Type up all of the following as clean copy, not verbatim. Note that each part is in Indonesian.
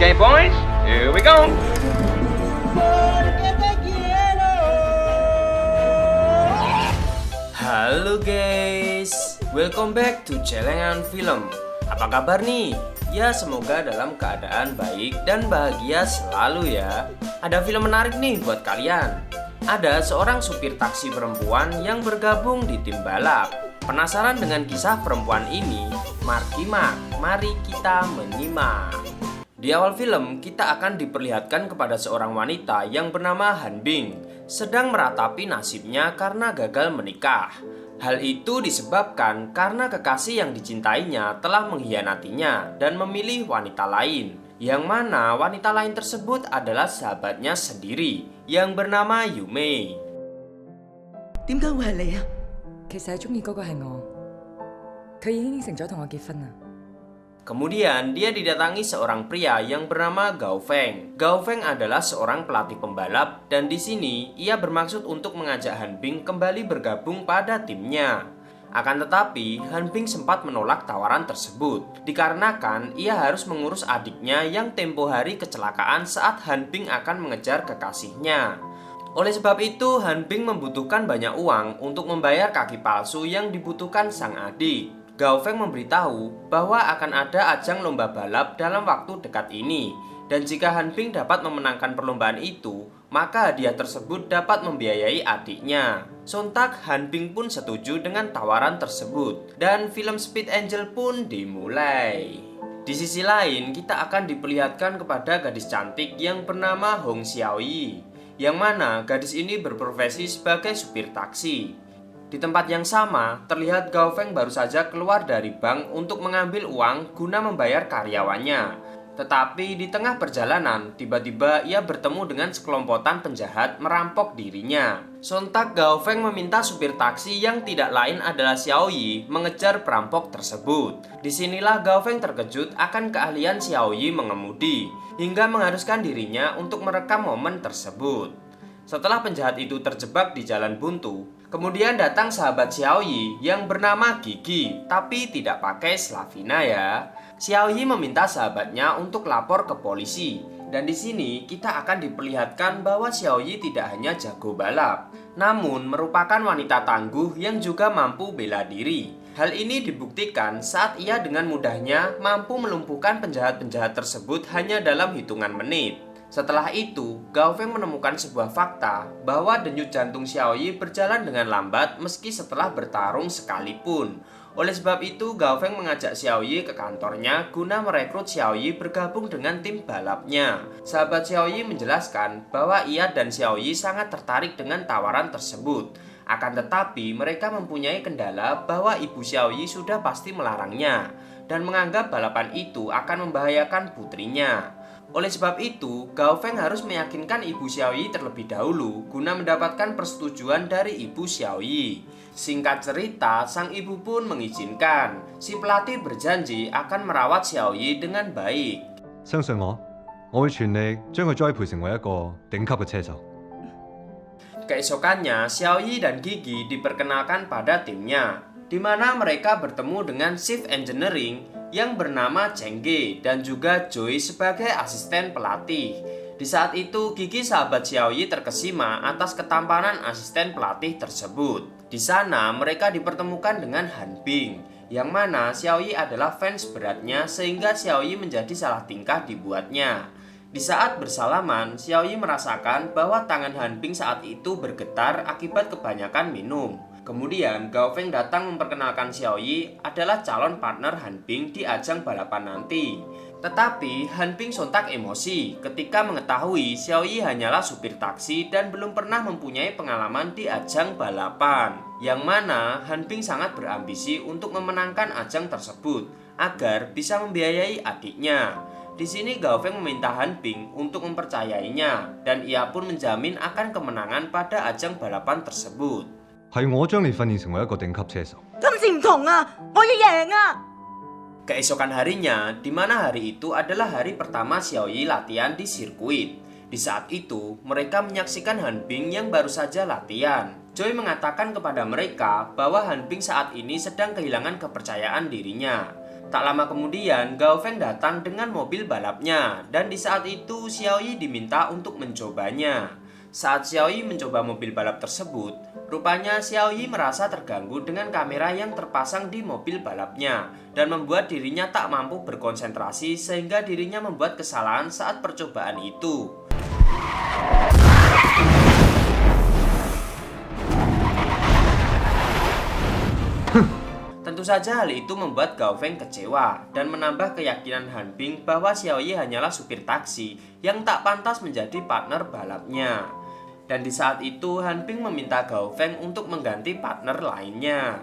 Okay, boys, here we go. Halo guys, welcome back to Celengan Film. Apa kabar nih? Ya semoga dalam keadaan baik dan bahagia selalu ya. Ada film menarik nih buat kalian. Ada seorang supir taksi perempuan yang bergabung di tim balap. Penasaran dengan kisah perempuan ini? Mari kita menyimak. Di awal film, kita akan diperlihatkan kepada seorang wanita yang bernama Han Bing sedang meratapi nasibnya karena gagal menikah. Hal itu disebabkan karena kekasih yang dicintainya telah mengkhianatinya dan memilih wanita lain, yang mana wanita lain tersebut adalah sahabatnya sendiri yang bernama Yume. 點解會係你啊？其實係中意嗰個係我，佢已經應承咗同我結婚啦。 Kemudian dia didatangi seorang pria yang bernama Gao Feng. Gao Feng adalah seorang pelatih pembalap dan di sini ia bermaksud untuk mengajak Han Bing kembali bergabung pada timnya. Akan tetapi Han Bing sempat menolak tawaran tersebut dikarenakan ia harus mengurus adiknya yang tempo hari kecelakaan saat Han Bing akan mengejar kekasihnya. Oleh sebab itu Han Bing membutuhkan banyak uang untuk membayar kaki palsu yang dibutuhkan sang adik. Gao Feng memberitahu bahwa akan ada ajang lomba balap dalam waktu dekat ini, dan jika Han Bing dapat memenangkan perlombaan itu, maka hadiah tersebut dapat membiayai adiknya. Sontak Han Bing pun setuju dengan tawaran tersebut, dan film Speed Angel pun dimulai. Di sisi lain, kita akan diperlihatkan kepada gadis cantik yang bernama Hong Xiaoyi, yang mana gadis ini berprofesi sebagai supir taksi. Di tempat yang sama, terlihat Gao Feng baru saja keluar dari bank untuk mengambil uang guna membayar karyawannya. Tetapi di tengah perjalanan, tiba-tiba ia bertemu dengan sekelompokan penjahat merampok dirinya. Sontak Gao Feng meminta supir taksi yang tidak lain adalah Xiaoyi mengejar perampok tersebut. Disinilah Gao Feng terkejut akan keahlian Xiaoyi mengemudi, hingga mengharuskan dirinya untuk merekam momen tersebut. Setelah penjahat itu terjebak di jalan buntu, kemudian datang sahabat Xiaoyi yang bernama Gigi, tapi tidak pakai Slavina ya. Xiaoyi meminta sahabatnya untuk lapor ke polisi, dan di sini kita akan diperlihatkan bahwa Xiaoyi tidak hanya jago balap, namun merupakan wanita tangguh yang juga mampu bela diri. Hal ini dibuktikan saat ia dengan mudahnya mampu melumpuhkan penjahat-penjahat tersebut hanya dalam hitungan menit. Setelah itu, Gao Feng menemukan sebuah fakta bahwa denyut jantung Xiaoyi berjalan dengan lambat meski setelah bertarung sekalipun. Oleh sebab itu, Gao Feng mengajak Xiaoyi ke kantornya guna merekrut Xiaoyi bergabung dengan tim balapnya. Sahabat Xiaoyi menjelaskan bahwa ia dan Xiaoyi sangat tertarik dengan tawaran tersebut. Akan tetapi, mereka mempunyai kendala bahwa ibu Xiaoyi sudah pasti melarangnya dan menganggap balapan itu akan membahayakan putrinya. Oleh sebab itu, Gao Feng harus meyakinkan ibu Xiaoyi terlebih dahulu guna mendapatkan persetujuan dari ibu Xiaoyi. Singkat cerita, sang ibu pun mengizinkan. Si pelatih berjanji akan merawat Xiaoyi dengan baik. 相信我會全力將佢栽培成為一個頂級嘅車手。 Keesokannya, Xiaoyi dan Gigi diperkenalkan pada timnya, di mana mereka bertemu dengan Chief Engineering yang bernama Cheng Ge dan juga Joy sebagai asisten pelatih. Di saat itu, Gigi sahabat Xiaoyi terkesima atas ketampanan asisten pelatih tersebut. Di sana, mereka dipertemukan dengan Han Bing, yang mana Xiaoyi adalah fans beratnya sehingga Xiaoyi menjadi salah tingkah dibuatnya. Di saat bersalaman, Xiaoyi merasakan bahwa tangan Han Bing saat itu bergetar akibat kebanyakan minum. Kemudian Gao Feng datang memperkenalkan Xiaoyi adalah calon partner Han Bing di ajang balapan nanti. Tetapi Han Bing sontak emosi ketika mengetahui Xiaoyi hanyalah supir taksi dan belum pernah mempunyai pengalaman di ajang balapan. Yang mana Han Bing sangat berambisi untuk memenangkan ajang tersebut agar bisa membiayai adiknya. Di sini Gao Feng meminta Han Bing untuk mempercayainya dan ia pun menjamin akan kemenangan pada ajang balapan tersebut. 係我將你訓練成為一個頂級車手。今次唔同啊，我要贏啊！ Keesokan harinya, di mana hari itu adalah hari pertama Xiaoyi latihan di sirkuit. Di saat itu, mereka menyaksikan Han Bing yang baru saja latihan. Joy mengatakan kepada mereka bahwa Han Bing saat ini sedang kehilangan kepercayaan dirinya. Tak lama kemudian, Gao Feng datang dengan mobil balapnya dan di saat itu Xiaoyi diminta untuk mencobanya. Saat Xiaoyi mencoba mobil balap tersebut, rupanya Xiaoyi merasa terganggu dengan kamera yang terpasang di mobil balapnya dan membuat dirinya tak mampu berkonsentrasi sehingga dirinya membuat kesalahan saat percobaan itu. Tentu saja hal itu membuat Gao Feng kecewa dan menambah keyakinan Han Bing bahwa Xiaoyi hanyalah supir taksi yang tak pantas menjadi partner balapnya. Dan di saat itu Han Bing meminta Gao Feng untuk mengganti partner lainnya.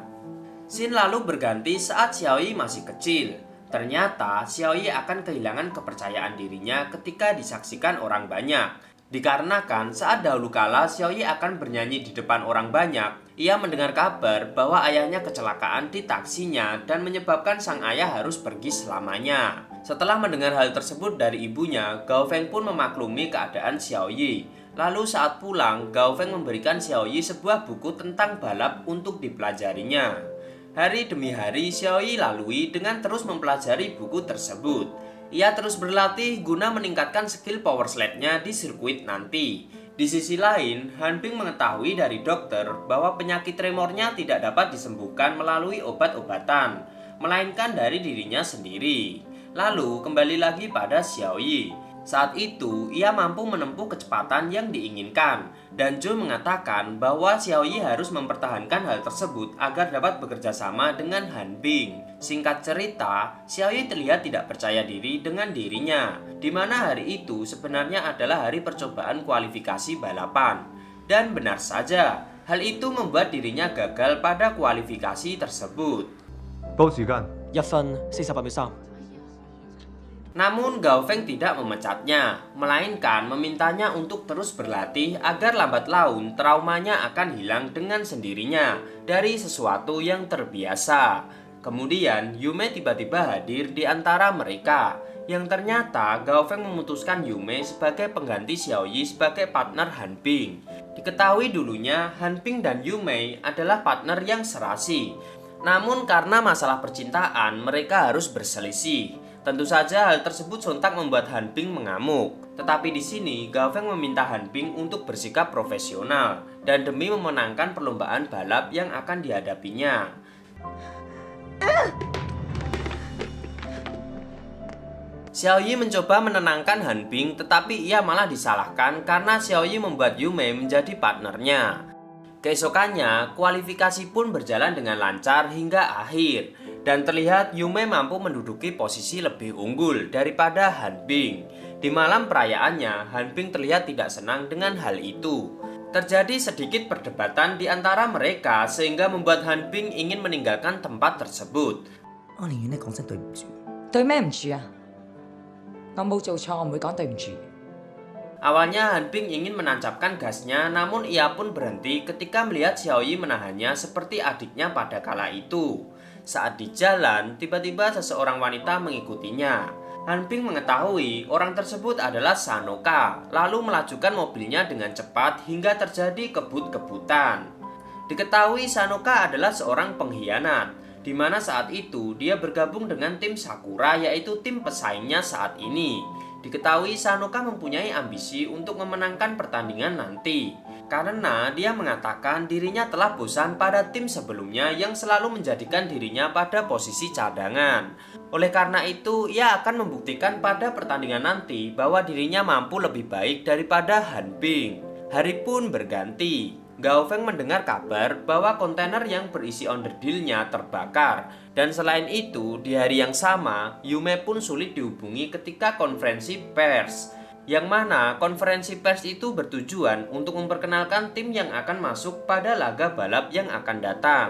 Scene lalu berganti saat Xiaoyi masih kecil. Ternyata Xiaoyi akan kehilangan kepercayaan dirinya ketika disaksikan orang banyak. Dikarenakan saat dahulu kala Xiaoyi akan bernyanyi di depan orang banyak, ia mendengar kabar bahwa ayahnya kecelakaan di taksinya dan menyebabkan sang ayah harus pergi selamanya. Setelah mendengar hal tersebut dari ibunya, Gao Feng pun memaklumi keadaan Xiaoyi. Lalu saat pulang, Gao Feng memberikan Xiaoyi sebuah buku tentang balap untuk dipelajarinya. Hari demi hari Xiaoyi lalui dengan terus mempelajari buku tersebut. Ia terus berlatih guna meningkatkan skill power slide-nya di sirkuit nanti. Di sisi lain, Han Bing mengetahui dari dokter bahwa penyakit tremornya tidak dapat disembuhkan melalui obat-obatan, melainkan dari dirinya sendiri. Lalu kembali lagi pada Xiaoyi. Saat itu, ia mampu menempuh kecepatan yang diinginkan, dan Joe mengatakan bahwa Xiaoyi harus mempertahankan hal tersebut agar dapat bekerja sama dengan Han Bing. Singkat cerita, Xiaoyi terlihat tidak percaya diri dengan dirinya, di mana hari itu sebenarnya adalah hari percobaan kualifikasi balapan. Dan benar saja, hal itu membuat dirinya gagal pada kualifikasi tersebut. 報時間。1分48秒3。 Namun Gao Feng tidak memecatnya, melainkan memintanya untuk terus berlatih agar lambat laun traumanya akan hilang dengan sendirinya dari sesuatu yang terbiasa. Kemudian Yume tiba-tiba hadir di antara mereka, yang ternyata Gao Feng memutuskan Yume sebagai pengganti Xiaoyi sebagai partner Han Bing. Diketahui dulunya Han Bing dan Yume adalah partner yang serasi. Namun karena masalah percintaan mereka harus berselisih. Tentu saja hal tersebut sontak membuat Han Bing mengamuk. Tetapi di sini Gao Feng meminta Han Bing untuk bersikap profesional dan demi memenangkan perlombaan balap yang akan dihadapinya. Xiaoyi mencoba menenangkan Han Bing, tetapi ia malah disalahkan karena Xiaoyi membuat Yume menjadi partnernya. Keesokannya, kualifikasi pun berjalan dengan lancar hingga akhir, dan terlihat Yume mampu menduduki posisi lebih unggul daripada Han Bing. Di malam perayaannya, Han Bing terlihat tidak senang dengan hal itu. Terjadi sedikit perdebatan di antara mereka sehingga membuat Han Bing ingin meninggalkan tempat tersebut. 我寧願你講聲對唔住。對咩唔住啊？我冇做錯，我唔會講對唔住。 Awalnya Han Bing ingin menancapkan gasnya, namun ia pun berhenti ketika melihat Xiaoyi menahannya seperti adiknya pada kala itu. Saat di jalan, tiba-tiba seseorang wanita mengikutinya. Han Bing mengetahui orang tersebut adalah Sanoka, lalu melajukan mobilnya dengan cepat hingga terjadi kebut-kebutan. Diketahui Sanoka adalah seorang pengkhianat, di mana saat itu dia bergabung dengan tim Sakura, yaitu tim pesaingnya saat ini. Diketahui Sanoka mempunyai ambisi untuk memenangkan pertandingan nanti, karena dia mengatakan dirinya telah bosan pada tim sebelumnya yang selalu menjadikan dirinya pada posisi cadangan. Oleh karena itu, ia akan membuktikan pada pertandingan nanti bahwa dirinya mampu lebih baik daripada Han Bing. Hari pun berganti. Gao Feng mendengar kabar bahwa kontainer yang berisi onderdilnya terbakar. Dan selain itu, di hari yang sama, Yume pun sulit dihubungi ketika konferensi pers. Yang mana konferensi pers itu bertujuan untuk memperkenalkan tim yang akan masuk pada laga balap yang akan datang.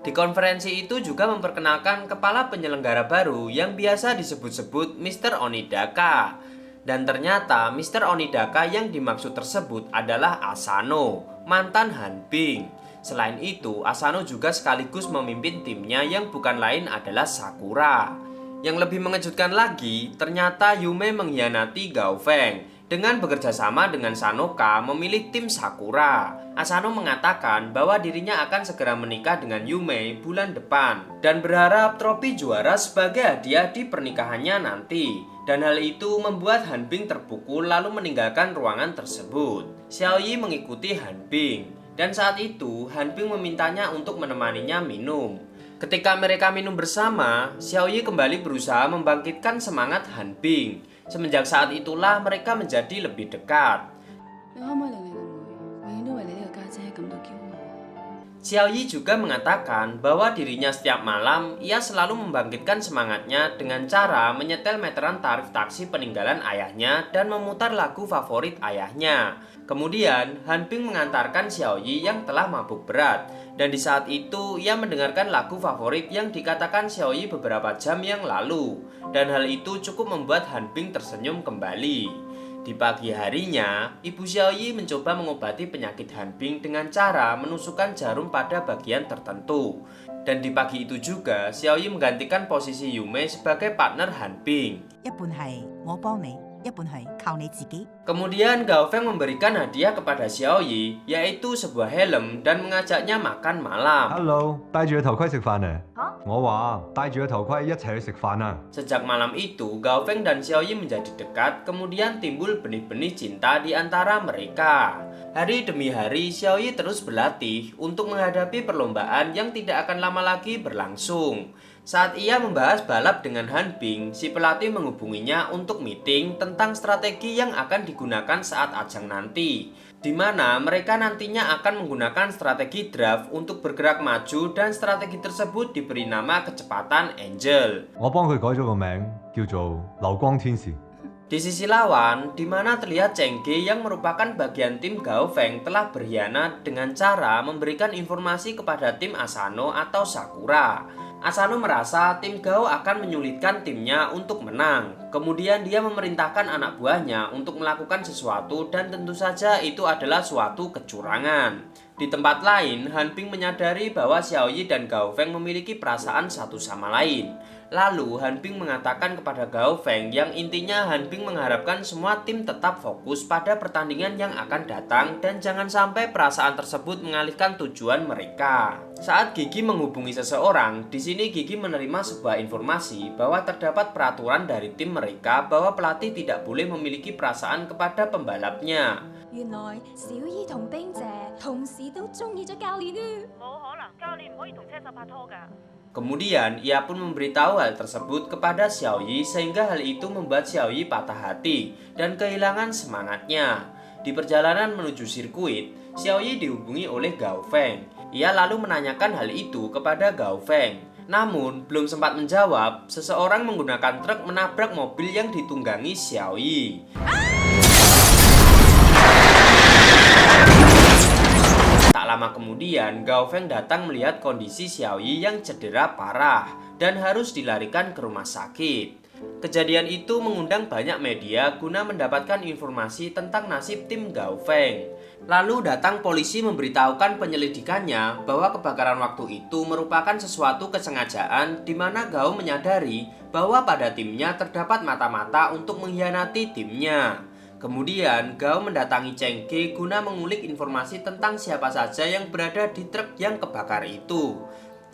Di konferensi itu juga memperkenalkan kepala penyelenggara baru yang biasa disebut-sebut Mr. Onidaka. Dan ternyata Mr. Onidaka yang dimaksud tersebut adalah Asano, mantan Han Bing. Selain itu, Asano juga sekaligus memimpin timnya yang bukan lain adalah Sakura. Yang lebih mengejutkan lagi, ternyata Yume mengkhianati Gao Feng dengan bekerja sama dengan Sanoka memilih tim Sakura. Asano mengatakan bahwa dirinya akan segera menikah dengan Yume bulan depan dan berharap trofi juara sebagai hadiah di pernikahannya nanti. Dan hal itu membuat Han Bing terpukul lalu meninggalkan ruangan tersebut. Xiaoyi mengikuti Han Bing dan saat itu Han Bing memintanya untuk menemaninya minum. Ketika mereka minum bersama, Xiaoyi kembali berusaha membangkitkan semangat Han Bing. Semenjak saat itulah mereka menjadi lebih dekat. Xiaoyi juga mengatakan bahwa dirinya setiap malam ia selalu membangkitkan semangatnya dengan cara menyetel meteran tarif taksi peninggalan ayahnya dan memutar lagu favorit ayahnya. Kemudian Han Bing mengantarkan Xiaoyi yang telah mabuk berat dan di saat itu ia mendengarkan lagu favorit yang dikatakan Xiaoyi beberapa jam yang lalu dan hal itu cukup membuat Han Bing tersenyum kembali. Di pagi harinya, Ibu Xiaoyi mencoba mengobati penyakit Han Bing dengan cara menusukkan jarum pada bagian tertentu. Dan di pagi itu juga, Xiaoyi menggantikan posisi Yume sebagai partner Han Bing. 一半係我幫你，一半係靠你自己。 Kemudian Gao Feng memberikan hadiah kepada Xiaoyi, yaitu sebuah helm dan mengajaknya makan malam. Hello，戴住個頭盔食飯呢？我話戴住個頭盔一齊去食飯啊！ Sejak malam itu, Gao Feng dan Xiaoyi menjadi dekat, kemudian timbul benih-benih cinta di antara mereka. Hari demi hari, Xiaoyi terus berlatih untuk menghadapi perlombaan yang tidak akan lama lagi berlangsung. Saat ia membahas balap dengan Han Bing, si pelatih menghubunginya untuk meeting tentang strategi yang akan digunakan saat ajang nanti, di mana mereka nantinya akan menggunakan strategi draft untuk bergerak maju dan strategi tersebut diberi nama kecepatan Angel. 我幫佢改咗個名，叫做流光天使。 Di sisi lawan, di mana terlihat Cheng Ge yang merupakan bagian tim Gao Feng telah berkhianat dengan cara memberikan informasi kepada tim Asano atau Sakura. Asano merasa tim Gao akan menyulitkan timnya untuk menang. Kemudian dia memerintahkan anak buahnya untuk melakukan sesuatu dan tentu saja itu adalah suatu kecurangan. Di tempat lain, Han Bing menyadari bahwa Xiaoyi dan Gao Feng memiliki perasaan satu sama lain. Lalu Han Bing mengatakan kepada Gao Feng yang intinya Han Bing mengharapkan semua tim tetap fokus pada pertandingan yang akan datang dan jangan sampai perasaan tersebut mengalihkan tujuan mereka. Saat Gigi menghubungi seseorang, di sini Gigi menerima sebuah informasi bahwa terdapat peraturan dari tim mereka bahwa pelatih tidak boleh memiliki perasaan kepada pembalapnya. 原來小姨同冰姐同時都中意咗教練啊！ Kemudian ia pun memberitahu hal tersebut kepada Xiaoyi sehingga hal itu membuat Xiaoyi patah hati dan kehilangan semangatnya. Di perjalanan menuju sirkuit, Xiaoyi dihubungi oleh Gao Feng. Ia lalu menanyakan hal itu kepada Gao Feng. Namun, belum sempat menjawab, seseorang menggunakan truk menabrak mobil yang ditunggangi Xiaoyi. Tak lama kemudian, Gao Feng datang melihat kondisi Xiaoyi yang cedera parah dan harus dilarikan ke rumah sakit. Kejadian itu mengundang banyak media guna mendapatkan informasi tentang nasib tim Gao Feng. Lalu datang polisi memberitahukan penyelidikannya bahwa kebakaran waktu itu merupakan sesuatu kesengajaan di mana Gao menyadari bahwa pada timnya terdapat mata-mata untuk mengkhianati timnya. Kemudian Gao mendatangi Cheng Ge guna mengulik informasi tentang siapa saja yang berada di truk yang kebakar itu.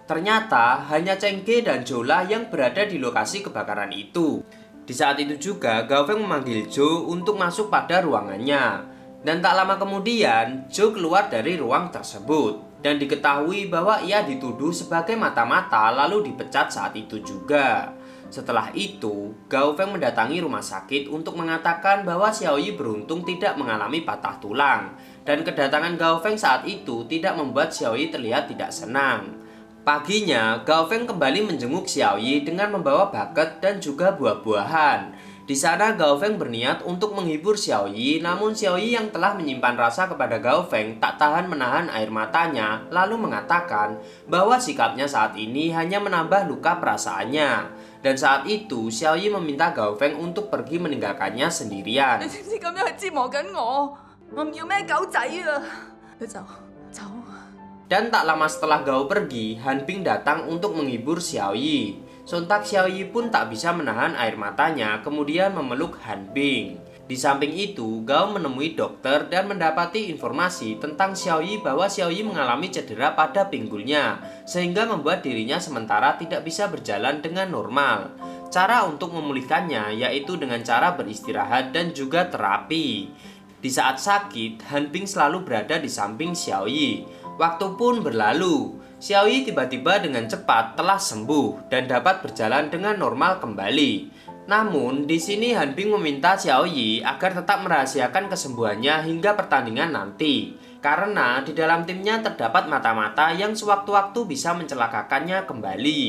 Ternyata hanya Cheng Ge dan Jola yang berada di lokasi kebakaran itu. Di saat itu juga Gao Feng memanggil Jo untuk masuk pada ruangannya. Dan tak lama kemudian Jo keluar dari ruang tersebut dan diketahui bahwa ia dituduh sebagai mata-mata lalu dipecat saat itu juga. Setelah itu, Gao Feng mendatangi rumah sakit untuk mengatakan bahwa Xiaoyi beruntung tidak mengalami patah tulang. Dan kedatangan Gao Feng saat itu tidak membuat Xiaoyi terlihat tidak senang. Paginya, Gao Feng kembali menjenguk Xiaoyi dengan membawa bucket dan juga buah-buahan. Di sana Gao Feng berniat untuk menghibur Xiaoyi, namun Xiaoyi yang telah menyimpan rasa kepada Gao Feng tak tahan menahan air matanya, lalu mengatakan bahwa sikapnya saat ini hanya menambah luka perasaannya. Dan saat itu, Xiaoyi meminta Gao Feng untuk pergi meninggalkannya sendirian. 你知唔知咁樣係折磨緊我？我唔要咩狗仔啊！你走。 Dan tak lama setelah Gao pergi, Han Bing datang untuk menghibur Xiaoyi. Sontak Xiaoyi pun tak bisa menahan air matanya, kemudian memeluk Han Bing. Di samping itu, Gao menemui dokter dan mendapati informasi tentang Xiaoyi bahwa Xiaoyi mengalami cedera pada pinggulnya, sehingga membuat dirinya sementara tidak bisa berjalan dengan normal. Cara untuk memulihkannya yaitu dengan cara beristirahat dan juga terapi. Di saat sakit, Han Bing selalu berada di samping Xiaoyi. Waktu pun berlalu. Xiaoyi tiba-tiba dengan cepat telah sembuh dan dapat berjalan dengan normal kembali. Namun, di sini Han Bing meminta Xiaoyi agar tetap merahasiakan kesembuhannya hingga pertandingan nanti. Karena di dalam timnya terdapat mata-mata yang sewaktu-waktu bisa mencelakakannya kembali.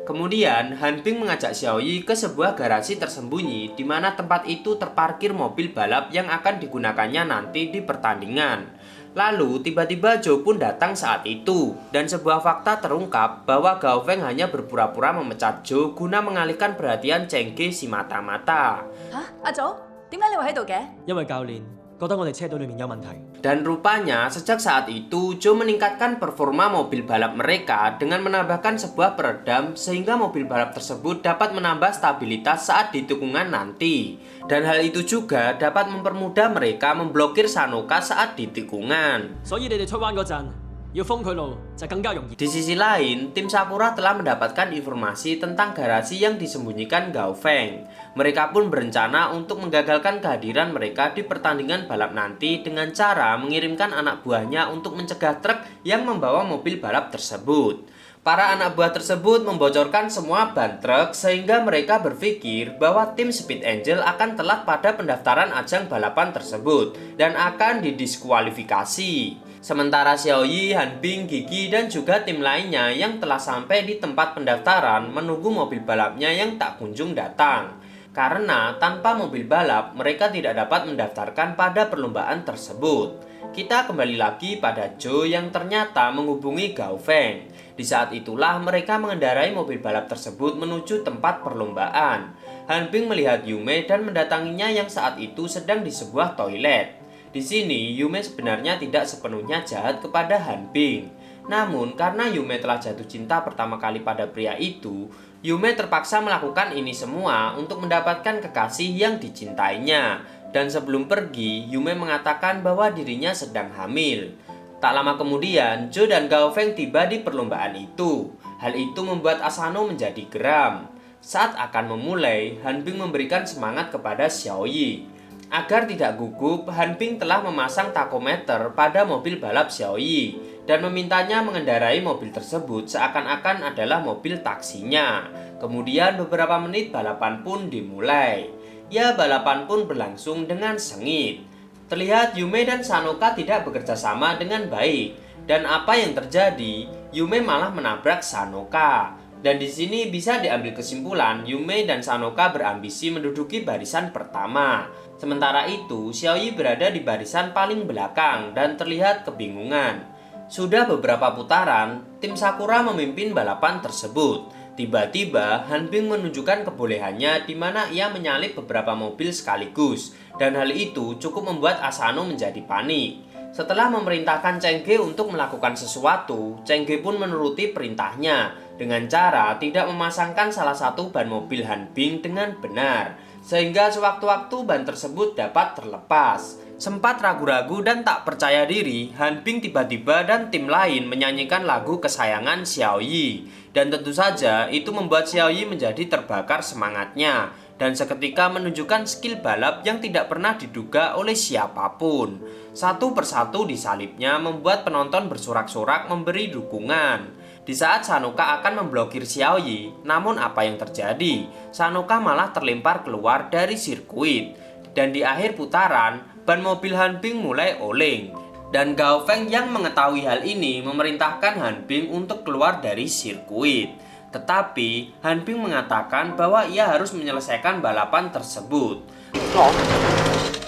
Kemudian, Han Bing mengajak Xiaoyi ke sebuah garasi tersembunyi di mana tempat itu terparkir mobil balap yang akan digunakannya nanti di pertandingan. Lalu tiba-tiba Zhou pun datang saat itu dan sebuah fakta terungkap bahwa Gao Feng hanya berpura-pura memecat Zhou guna mengalihkan perhatian Cheng Ge si mata-mata. 吓，阿祖，點解你會喺度嘅？因為教練覺得我哋車隊裏面有問題。 Dan rupanya sejak saat itu Zhou meningkatkan performa mobil balap mereka dengan menambahkan sebuah peredam sehingga mobil balap tersebut dapat menambah stabilitas saat di tikungan nanti. Dan hal itu juga dapat mempermudah mereka memblokir Sanoka saat di tikungan. 所以你哋出彎嗰陣要封佢路就更加容易。 Di sisi lain, tim Sakura telah mendapatkan informasi tentang garasi yang disembunyikan Gao Feng. Mereka pun berencana untuk menggagalkan kehadiran mereka di pertandingan balap nanti dengan cara mengirimkan anak buahnya untuk mencegah truk yang membawa mobil balap tersebut. Para anak buah tersebut membocorkan semua ban truk sehingga mereka berpikir bahwa tim Speed Angel akan telat pada pendaftaran ajang balapan tersebut dan akan didiskualifikasi. Sementara Xiaoyi, Han Bing, Gigi, dan juga tim lainnya yang telah sampai di tempat pendaftaran menunggu mobil balapnya yang tak kunjung datang. Karena tanpa mobil balap, mereka tidak dapat mendaftarkan pada perlombaan tersebut. Kita kembali lagi pada Zhou yang ternyata menghubungi Gao Feng. Di saat itulah mereka mengendarai mobil balap tersebut menuju tempat perlombaan. Han Bing melihat Yume dan mendatanginya yang saat itu sedang di sebuah toilet. Di sini, Yume sebenarnya tidak sepenuhnya jahat kepada Han Bing. Namun, karena Yume telah jatuh cinta pertama kali pada pria itu, Yume terpaksa melakukan ini semua untuk mendapatkan kekasih yang dicintainya. Dan sebelum pergi, Yume mengatakan bahwa dirinya sedang hamil. Tak lama kemudian, Zhou dan Gao Feng tiba di perlombaan itu. Hal itu membuat Asano menjadi geram. Saat akan memulai, Han Bing memberikan semangat kepada Xiaoyi. Agar tidak gugup, Han Bing telah memasang takometer pada mobil balap Xiaoyi dan memintanya mengendarai mobil tersebut seakan-akan adalah mobil taksinya. Kemudian beberapa menit balapan pun dimulai. Ya, balapan pun berlangsung dengan sengit. Terlihat Yume dan Sanoka tidak bekerja sama dengan baik. Dan apa yang terjadi? Yume malah menabrak Sanoka. Dan di sini bisa diambil kesimpulan Yume dan Sanoka berambisi menduduki barisan pertama. Sementara itu, Xiaoyi berada di barisan paling belakang dan terlihat kebingungan. Sudah beberapa putaran, tim Sakura memimpin balapan tersebut. Tiba-tiba, Han Bing menunjukkan kebolehannya di mana ia menyalip beberapa mobil sekaligus. Dan hal itu cukup membuat Asano menjadi panik. Setelah memerintahkan Cheng Ge untuk melakukan sesuatu, Cheng Ge pun menuruti perintahnya dengan cara tidak memasangkan salah satu ban mobil Han Bing dengan benar, sehingga sewaktu-waktu ban tersebut dapat terlepas. Sempat ragu-ragu dan tak percaya diri, Han Bing tiba-tiba dan tim lain menyanyikan lagu kesayangan Xiaoyi. Dan tentu saja itu membuat Xiaoyi menjadi terbakar semangatnya dan seketika menunjukkan skill balap yang tidak pernah diduga oleh siapapun. Satu persatu disalipnya membuat penonton bersorak-sorak memberi dukungan. Di saat Sanoka akan memblokir Xiaoyi, namun apa yang terjadi? Sanoka malah terlempar keluar dari sirkuit. Dan di akhir putaran, ban mobil Han Bing mulai oleng. Dan Gao Feng yang mengetahui hal ini memerintahkan Han Bing untuk keluar dari sirkuit. Tetapi Han Bing mengatakan bahwa ia harus menyelesaikan balapan tersebut.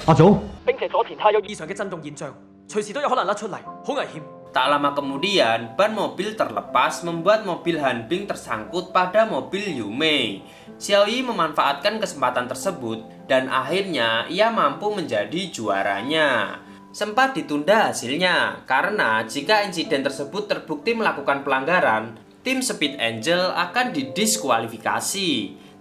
阿祖， 並且左前太有異常嘅震動現象，隨時都有可能甩出嚟，好危險。 Tak lama kemudian, ban mobil terlepas membuat mobil Han Bing tersangkut pada mobil Yume. Xiaoyi memanfaatkan kesempatan tersebut dan akhirnya ia mampu menjadi juaranya. Sempat ditunda hasilnya karena jika insiden tersebut terbukti melakukan pelanggaran, tim Speed Angel akan didiskualifikasi.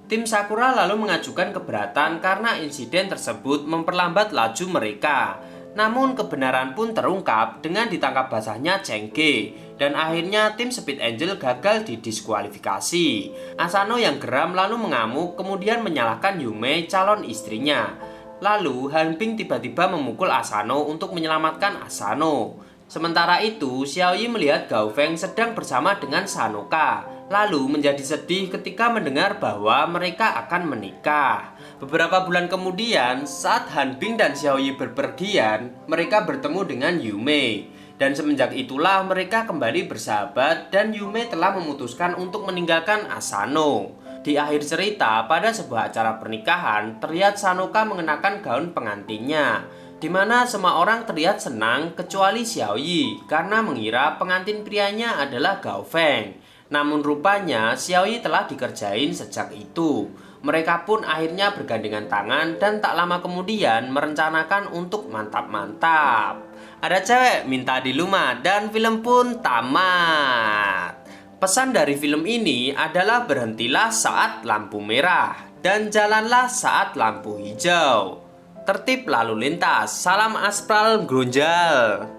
Tim Sakura lalu mengajukan keberatan karena insiden tersebut memperlambat laju mereka. Namun kebenaran pun terungkap dengan ditangkap basahnya Chengge, dan akhirnya tim Speed Angel gagal didiskualifikasi. Asano yang geram lalu mengamuk kemudian menyalahkan Yume, calon istrinya. Lalu Hanbin tiba-tiba memukul Asano untuk menyelamatkan Asano. Sementara itu, Xiaoyi melihat Gaofeng sedang bersama dengan Sanoka, lalu menjadi sedih ketika mendengar bahwa mereka akan menikah. Beberapa bulan kemudian, saat Hanbin dan Xiaoyi berpergian, mereka bertemu dengan Yume. Dan semenjak itulah mereka kembali bersahabat dan Yume telah memutuskan untuk meninggalkan Asano. Di akhir cerita, pada sebuah acara pernikahan, terlihat Sanoka mengenakan gaun pengantinnya, di mana semua orang terlihat senang kecuali Xiaoyi karena mengira pengantin prianya adalah Gaofeng. Namun rupanya Xiaoyi telah dikerjain sejak itu. Mereka pun akhirnya bergandengan tangan dan tak lama kemudian merencanakan untuk mantap-mantap. Ada cewek minta diluma dan film pun tamat. Pesan dari film ini adalah berhentilah saat lampu merah dan jalanlah saat lampu hijau. Tertib lalu lintas, salam aspal grunjal.